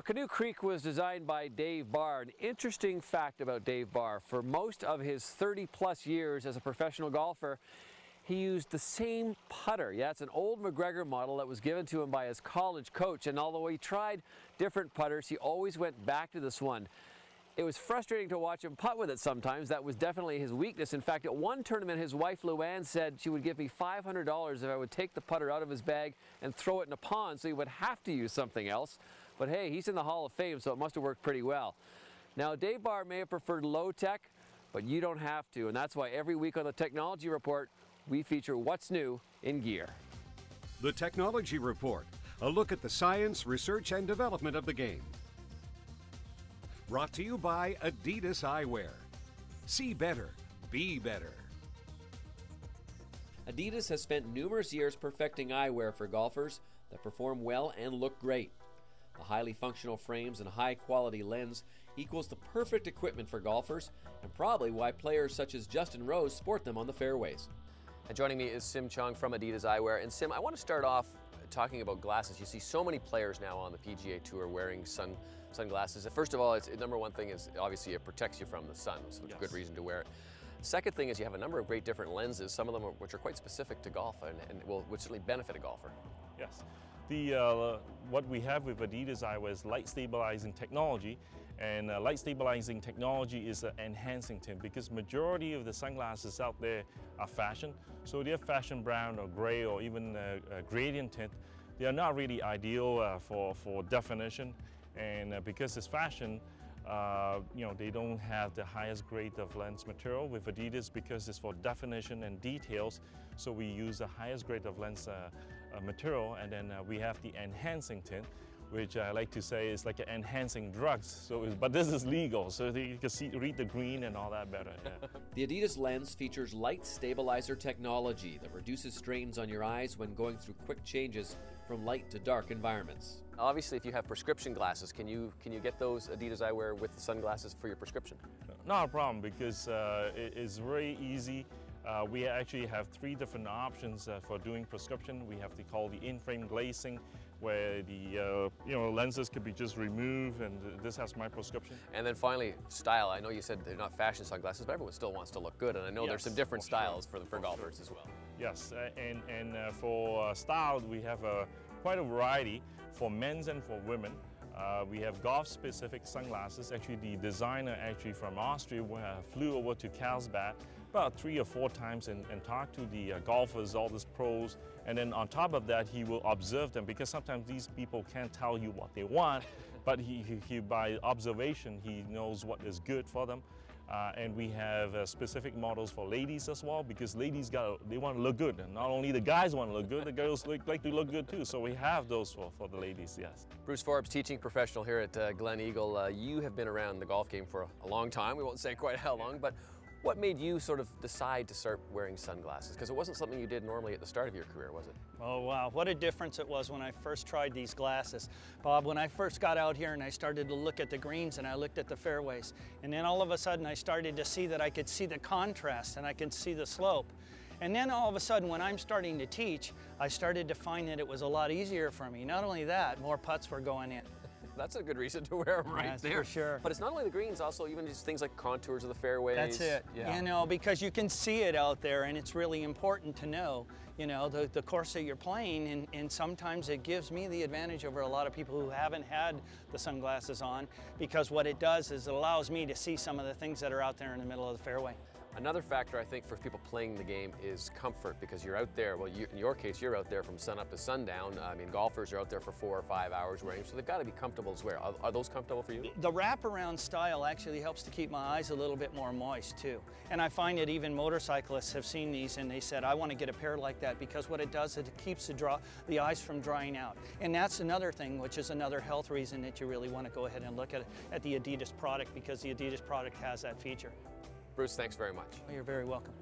Well, Canoe Creek was designed by Dave Barr. An interesting fact about Dave Barr: for most of his 30-plus years as a professional golfer, he used the same putter. Yeah, it's an old McGregor model that was given to him by his college coach, and although he tried different putters, he always went back to this one. It was frustrating to watch him putt with it sometimes. That was definitely his weakness. In fact, at one tournament, his wife Luann said she would give me $500 if I would take the putter out of his bag and throw it in a pond, so he would have to use something else. But hey, he's in the Hall of Fame, so it must have worked pretty well. Now, Dave Barr may have preferred low tech, but you don't have to, and that's why every week on the Technology Report, we feature what's new in gear. The Technology Report, a look at the science, research, and development of the game. Brought to you by Adidas Eyewear. See better, be better. Adidas has spent numerous years perfecting eyewear for golfers that perform well and look great. The highly functional frames and high-quality lens equals the perfect equipment for golfers, and probably why players such as Justin Rose sport them on the fairways. And joining me is Sim Chung from Adidas Eyewear. And Sim, I want to start off talking about glasses. You see so many players now on the PGA Tour wearing sunglasses. First of all, number one thing is obviously it protects you from the sun, so it's a good reason to wear it. Second thing is you have a number of great different lenses, some of them which are quite specific to golf and would certainly benefit a golfer. Yes. What we have with Adidas Eyewear is light stabilizing technology, and light stabilizing technology is an enhancing tint because majority of the sunglasses out there are fashion. So they're fashion brown or gray or even a gradient tint. They are not really ideal for definition, and because it's fashion, they don't have the highest grade of lens material with Adidas because it's for definition and details. So we use the highest grade of lens material, and then we have the enhancing tint, which I like to say is like enhancing drugs. But this is legal, so you can read the green and all that better. Yeah. The Adidas lens features light stabilizer technology that reduces strains on your eyes when going through quick changes from light to dark environments. Obviously, if you have prescription glasses, can you get those Adidas Eyewear with the sunglasses for your prescription? Not a problem, because it is very easy. We actually have 3 different options for doing prescription. We have call the in-frame glazing, where the lenses could be just removed, and this has my prescription. And then finally, style. I know you said they're not fashion sunglasses, but everyone still wants to look good, and I know there's some different styles for golfers as well. Yes, and for style, we have quite a variety for men's and for women. We have golf-specific sunglasses. Actually, the designer from Austria flew over to Carlsbad about 3 or 4 times and talked to the golfers, all these pros. And then on top of that, he will observe them, because sometimes these people can't tell you what they want, but he by observation, he knows what is good for them. And we have specific models for ladies as well, because ladies they want to look good, and not only the guys want to look good, the girls like to look good too. So we have those for the ladies, yes. Bruce Forbes, teaching professional here at Glen Eagle. You have been around the golf game for a long time. We won't say quite how long, but what made you sort of decide to start wearing sunglasses? Because it wasn't something you did normally at the start of your career, was it? Oh wow, what a difference it was when I first tried these glasses. Bob, when I first got out here and I started to look at the greens and I looked at the fairways, and then all of a sudden I started to see that I could see the contrast and I could see the slope. And then all of a sudden, when I'm starting to teach, I started to find that it was a lot easier for me. Not only that, more putts were going in. That's a good reason to wear them right there. For sure. But it's not only the greens, also even just things like contours of the fairways. That's it. Yeah. Because you can see it out there, and it's really important to know, the course that you're playing, and sometimes it gives me the advantage over a lot of people who haven't had the sunglasses on, because what it does is it allows me to see some of the things that are out there in the middle of the fairway. Another factor, I think, for people playing the game is comfort, because you're out there, well, in your case, you're out there from sun up to sundown. I mean, golfers are out there for 4 or 5 hours wearing, so they've got to be comfortable as well. Are those comfortable for you? The wraparound style actually helps to keep my eyes a little bit more moist, too. And I find that even motorcyclists have seen these, and they said, I want to get a pair like that, because what it does is it keeps the eyes from drying out. And that's another thing, which is another health reason that you really want to go ahead and look at the Adidas product, because the Adidas product has that feature. Bruce, thanks very much. You're very welcome.